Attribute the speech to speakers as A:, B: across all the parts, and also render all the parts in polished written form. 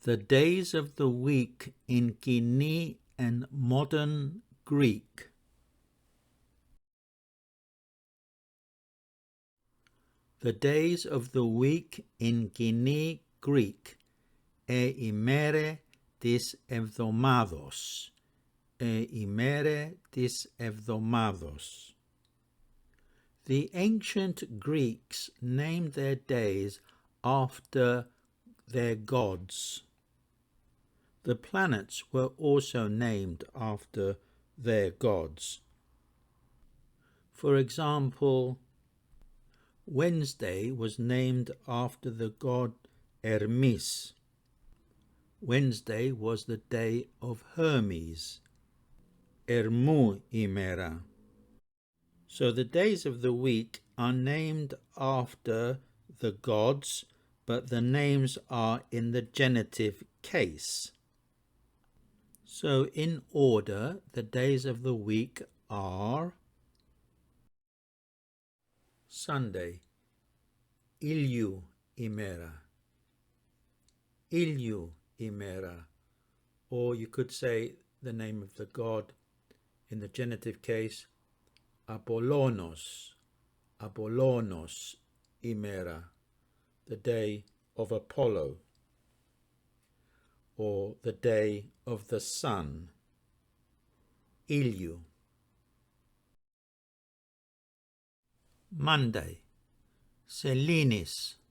A: The days of the week in Koine and modern Greek. The days of the week in Koine Greek. Η μέρε της εβδομάδος. Η μέρε της εβδομάδος. The ancient Greeks named their days after their gods. The planets were also named after their gods. For example, Wednesday was named after the god Hermes. Wednesday was the day of Hermes. Ερμού ημέρα. So the days of the week are named after the gods, but the names are in the genitive case. So in order, the days of the week are Sunday, ήλιου ημέρα. Ήλιου ημέρα. Or you could say the name of the god in the genitive case, Ἀπόλλωνος. Ἀπόλλωνος ημέρα. The day of Apollo, or the day of the sun, ήλιου. Monday, Σελήνης,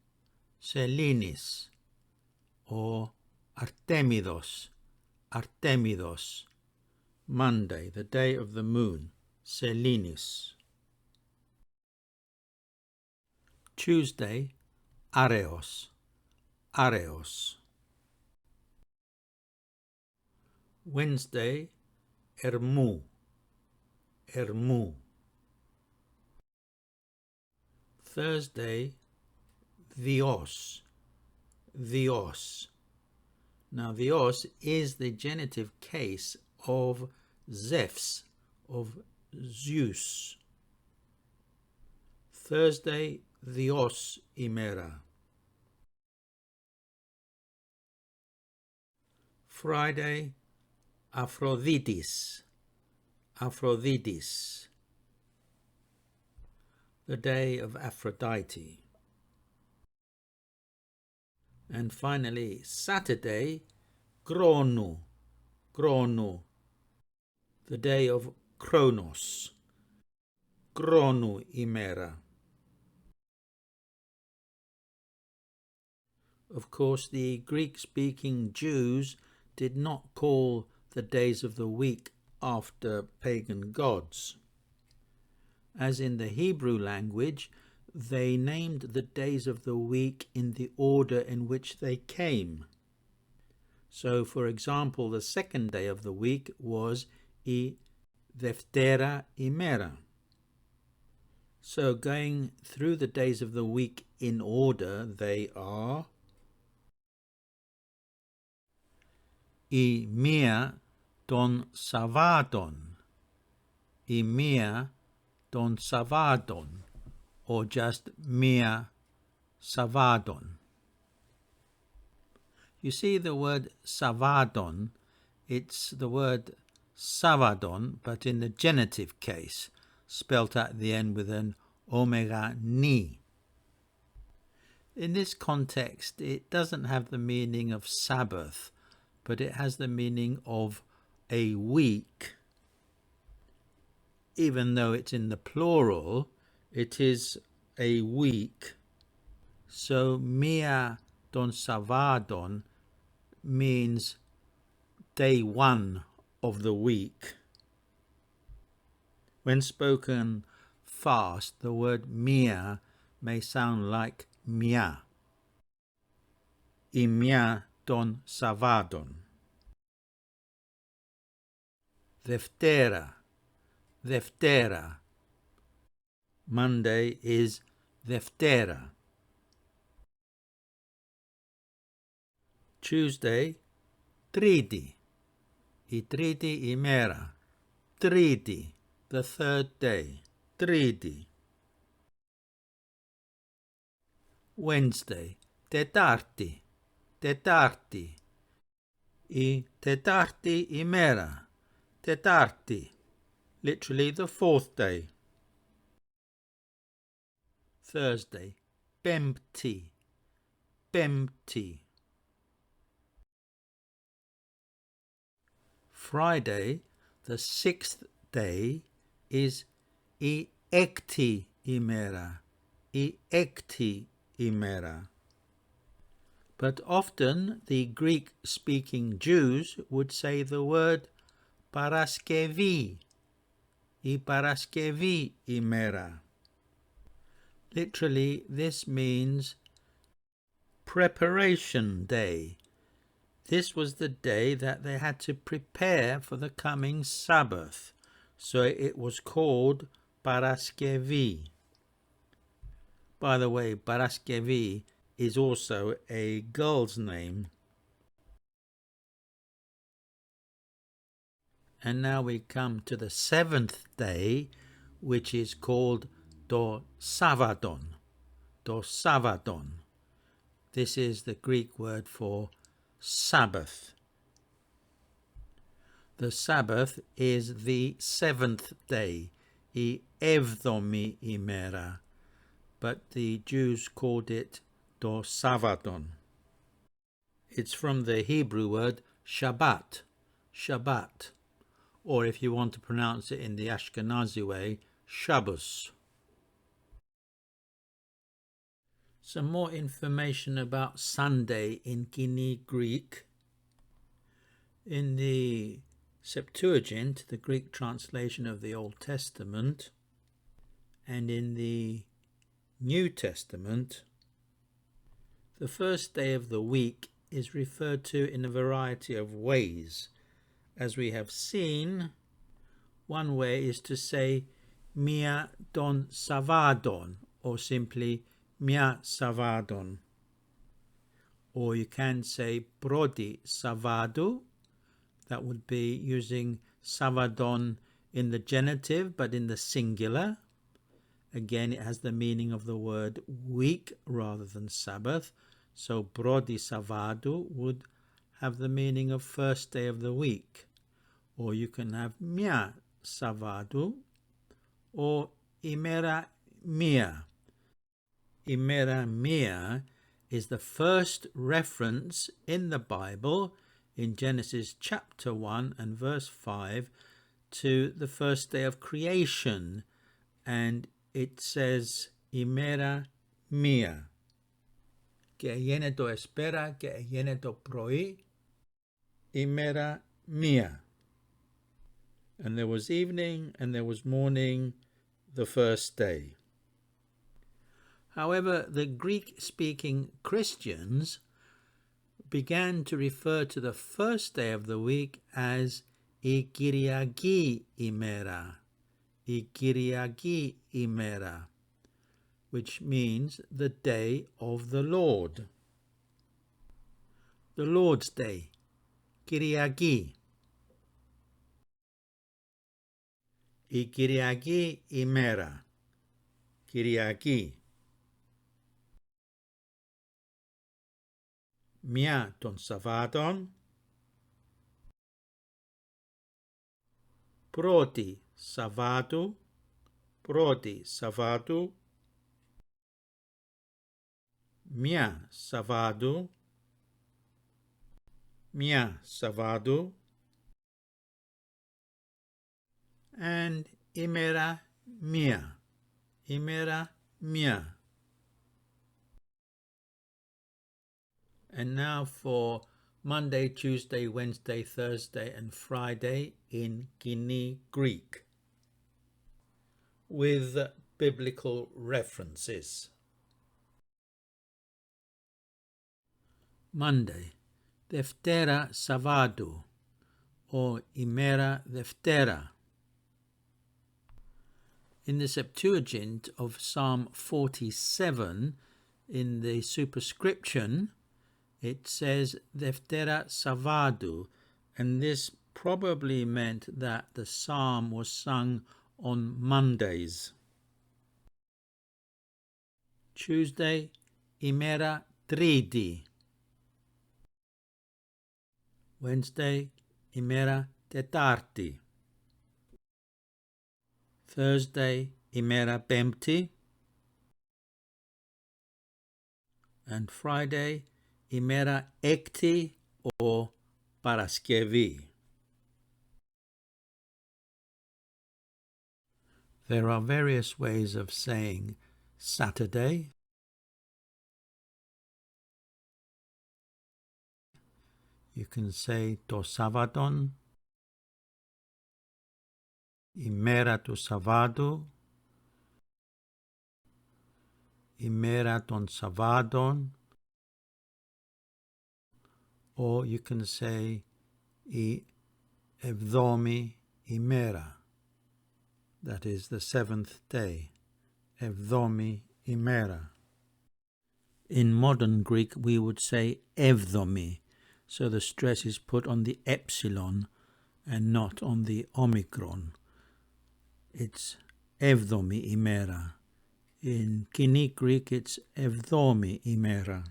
A: Σελήνης, or Αρτέμιδος, Αρτέμιδος. Monday, the day of the moon, Σελήνης. Tuesday, Άρεος, Άρεος. Wednesday, Ερμού, Ερμού. Thursday, Διός, Διός. Now, Dios is the genitive case of Zeus, of Zeus. Thursday, Dios ημέρα. Friday, Aphrodite's, Aphrodite's. The day of Aphrodite. And finally, Saturday, Χρόνου, Χρόνου. The day of Kronos, Χρόνου ημέρα. Of course, the Greek-speaking Jews did not call the days of the week after pagan gods. As in the Hebrew language, they named the days of the week in the order in which they came. So, for example, the second day of the week was η Δευτέρα ημέρα. So, going through the days of the week in order, they are η μία των Σαββάτων, η μία των Σαββάτων, or just μία Σαββάτων. You see the word Savadon, it's the word Savadon, but in the genitive case, spelt at the end with an omega ni. In this context, it doesn't have the meaning of Sabbath, but it has the meaning of a week. Even though it's in the plural, it is a week. So, μία των Σαββάτων means day one of the week. When spoken fast, the word μία may sound like μια. Η μια των Σαββάτων. Δευτέρα, Δευτέρα. Monday is Δευτέρα. Tuesday, Τρίτη. Η τρίτη ημέρα. Τρίτη, the third day. Τρίτη. Wednesday, Τετάρτη. Τετάρτη. η τετάρτη ημέρα, τετάρτη, literally the fourth day. Thursday, πέμπτη, πέμπτη. Friday, the sixth day, is η έκτη ημέρα, η έκτη ημέρα. But often the Greek-speaking Jews would say the word Παρασκευή, η Παρασκευή ημέρα. Literally, this means preparation day. This was the day that they had to prepare for the coming Sabbath, so it was called Παρασκευή. By the way, Παρασκευή is also a girl's name. And now we come to the seventh day, which is called το Σάββατον. Το Σάββατον. This is the Greek word for Sabbath. The Sabbath is the seventh day, η έβδομη ημέρα, but the Jews called it το Σάββατον. It's from the Hebrew word Shabbat, Shabbat, or if you want to pronounce it in the Ashkenazi way, Shabbos. Some more information about Sunday in Koine Greek. In the Septuagint, the Greek translation of the Old Testament, and in the New Testament, the first day of the week is referred to in a variety of ways. As we have seen, one way is to say μία των Σαββάτων, or simply μία Σαββάτων. Or you can say πρώτη Σαββάτου. That would be using Σαββάτων in the genitive but in the singular. Again, it has the meaning of the word week rather than Sabbath. So πρώτη Σαββάτου would have the meaning of first day of the week. Or you can have μία Σαββάτου or ημέρα μία. Ημέρα μία is the first reference in the Bible in Genesis chapter 1 and verse 5 to the first day of creation, and it says ημέρα μία. Και έγινε το εσπέρα και έγινε το πρωί, ημέρα μία. And there was evening and there was morning, the first day. However, the Greek-speaking Christians began to refer to the first day of the week as η Κυριακή ημέρα, η Κυριακή ημέρα, which means the day of the Lord. The Lord's Day, Κυριακή. Η Κυριακή ημέρα, Κυριακή. Μία των Σαββάτων, πρώτη Σαββάτου, πρώτη Σαββάτου, μία Σαββάτου, μία Σαββάτου, and ημέρα μία, ημέρα μία. And now for Monday, Tuesday, Wednesday, Thursday and Friday in Koine Greek with biblical references. Monday, Δευτέρα Σαββάτου or ημέρα Δευτέρα. In the Septuagint of Psalm 47, in the superscription, it says Δευτέρα Σαββάτου, and this probably meant that the psalm was sung on Mondays. Tuesday, ημέρα Τρίτη. Wednesday, ημέρα Τετάρτη. Thursday, ημέρα Πέμπτη. And Friday, ημέρα Έκτη or Παρασκευή. There are various ways of saying Saturday. You can say το Σάββατον, ημέρα του Σαββάτου, ημέρα των Σαββάτων, or you can say η εβδόμη ημέρα. That is the seventh day. Εβδόμη ημέρα. In modern Greek we would say έβδομη, so the stress is put on the epsilon and not on the omicron. It's έβδομη ημέρα. In Koine Greek it's εβδόμη ημέρα.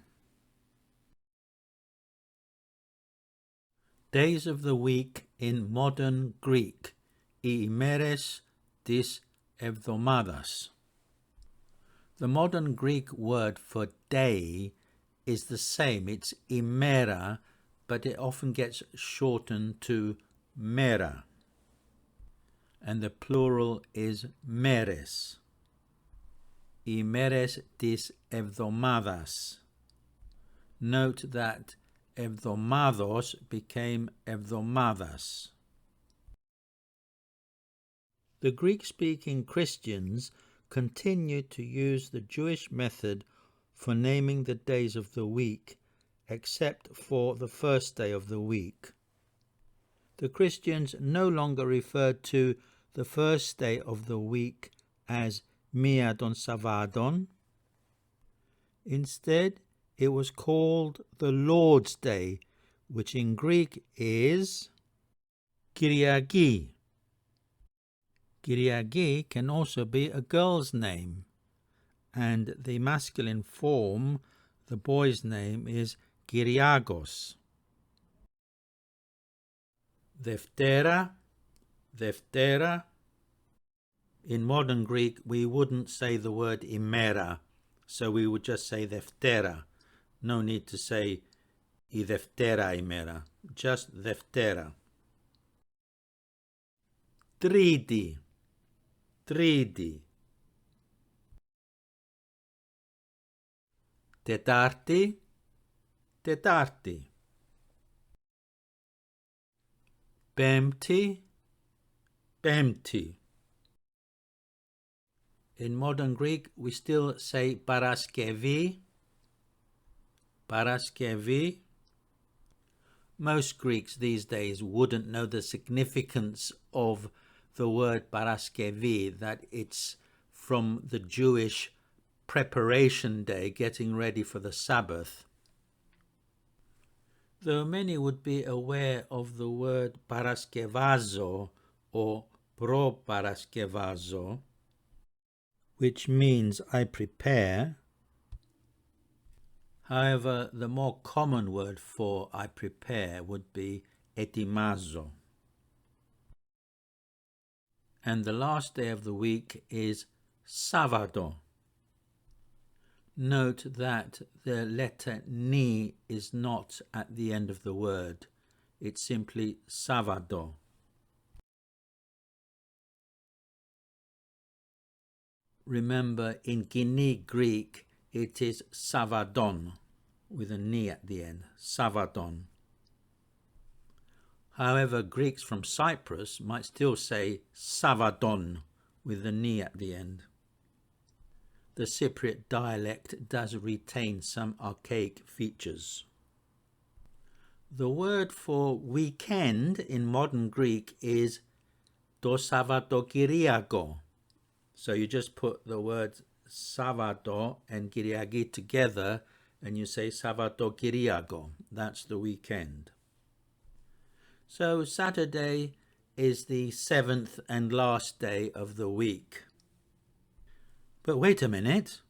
A: Days of the week in modern Greek. Οι ημέρες της εβδομάδας. The modern Greek word for day is the same. It's ημέρα, but it often gets shortened to μέρα. And the plural is μέρες. Οι μέρες της εβδομάδας. Note that εβδομάδος became εβδομάδας. The Greek-speaking Christians continued to use the Jewish method for naming the days of the week, except for the first day of the week. The Christians no longer referred to the first day of the week as μία των Σαββάτων. Instead, it was called the Lord's Day, which in Greek is Kiriaki. Kiriaki can also be a girl's name, and the masculine form, the boy's name, is Kyriakos. Δεύτερα, Δεύτερα. In modern Greek, we wouldn't say the word ημέρα, so we would just say Δεύτερα. No need to say η Δευτέρα ημέρα, just Δεύτερα. Τρίτη, Τρίτη. Τετάρτη, Τετάρτη. Πέμπτη, Πέμπτη. In modern Greek, we still say Παρασκευή, Παρασκευή. Most Greeks these days wouldn't know the significance of the word Paraskevi, that it's from the Jewish preparation day, getting ready for the Sabbath. Though many would be aware of the word Paraskevazo or pro-Paraskevazo, which means I prepare. However, the more common word for I prepare would be etimazo. And the last day of the week is Sábado. Note that the letter ni is not at the end of the word. It's simply Sábado. Remember, in Koine Greek, it is Savadon, with a ni at the end, Savadon. However, Greeks from Cyprus might still say Savadon, with the ni at the end. The Cypriot dialect does retain some archaic features. The word for weekend in modern Greek is to Savatokiriako. So you just put the words Savato and Kyriaki together and you say Savatokiriako. That's the weekend. So Saturday is the 7th and last day of the week. But wait a minute.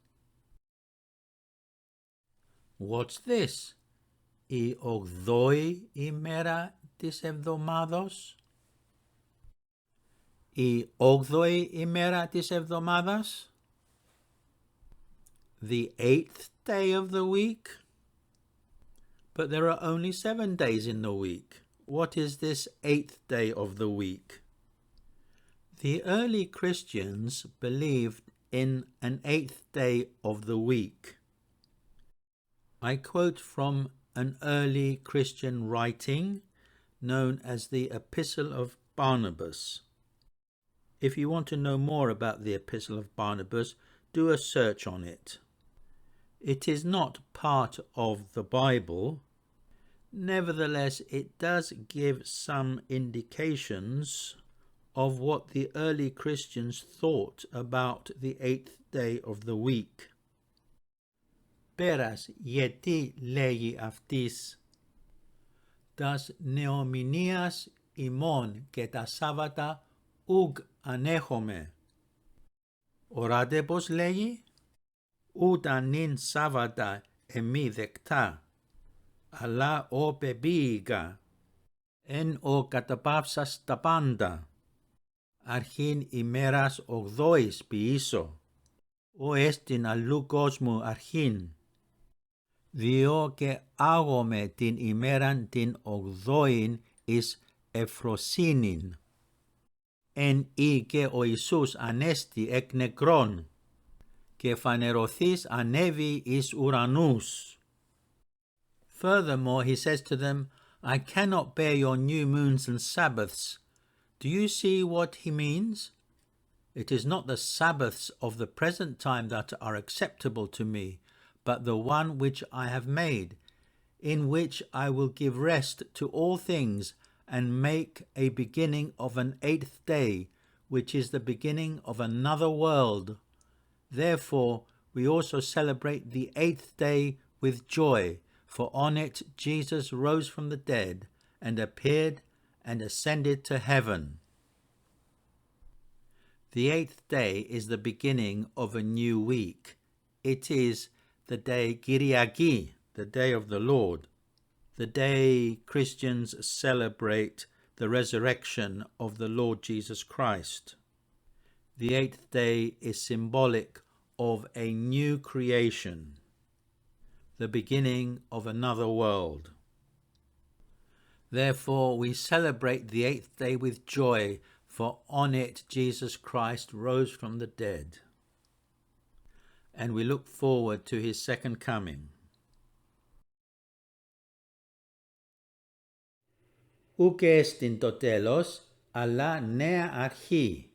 A: What's this? η 8η ημέρα της εβδομάδος? Η 8η ημέρα της εβδομάδας? The 8th day of the week? But there are only 7 days in the week. What is this 8th day of the week? The early Christians believed in an 8th day of the week. I quote from an early Christian writing known as the Epistle of Barnabas. If you want to know more about the Epistle of Barnabas, do a search on it. It is not part of the Bible. Nevertheless, it does give some indications of what the early Christians thought about the 8th day of the week. Πέρας γιατί λέγει αυτής «Τας νεομηνίας ημών και τα Σάββατα ουκ ανέχομαι». Οράτε πως λέγει «Ούτε νυν Σάββατα εμεί δεκτά, αλλά ο πεποίηκα, εν ο καταπαύσας τα πάντα, αρχήν ημέρας 8ης ποιήσω, ο εστιν αλλού κόσμου αρχήν, διό και άγομαι την ημέραν την 8ην εις ευφροσύνην, εν ή και ο Ιησούς ανέστη εκ νεκρών, και φανερωθείς ανέβη εις ουρανούς. Furthermore, he says to them, I cannot bear your new moons and Sabbaths. Do you see what he means? It is not the Sabbaths of the present time that are acceptable to me, but the one which I have made, in which I will give rest to all things and make a beginning of an 8th day, which is the beginning of another world. Therefore, we also celebrate the 8th day with joy, for on it Jesus rose from the dead and appeared and ascended to heaven. The 8th day is the beginning of a new week. It is the day Kyriaki, the day of the Lord, the day Christians celebrate the resurrection of the Lord Jesus Christ. The 8th day is symbolic of a new creation, the beginning of another world. Therefore, we celebrate the 8th day with joy, for on it Jesus Christ rose from the dead. And we look forward to his second coming. Ουκ εστιν το τέλος, αλλά νέα αρχή.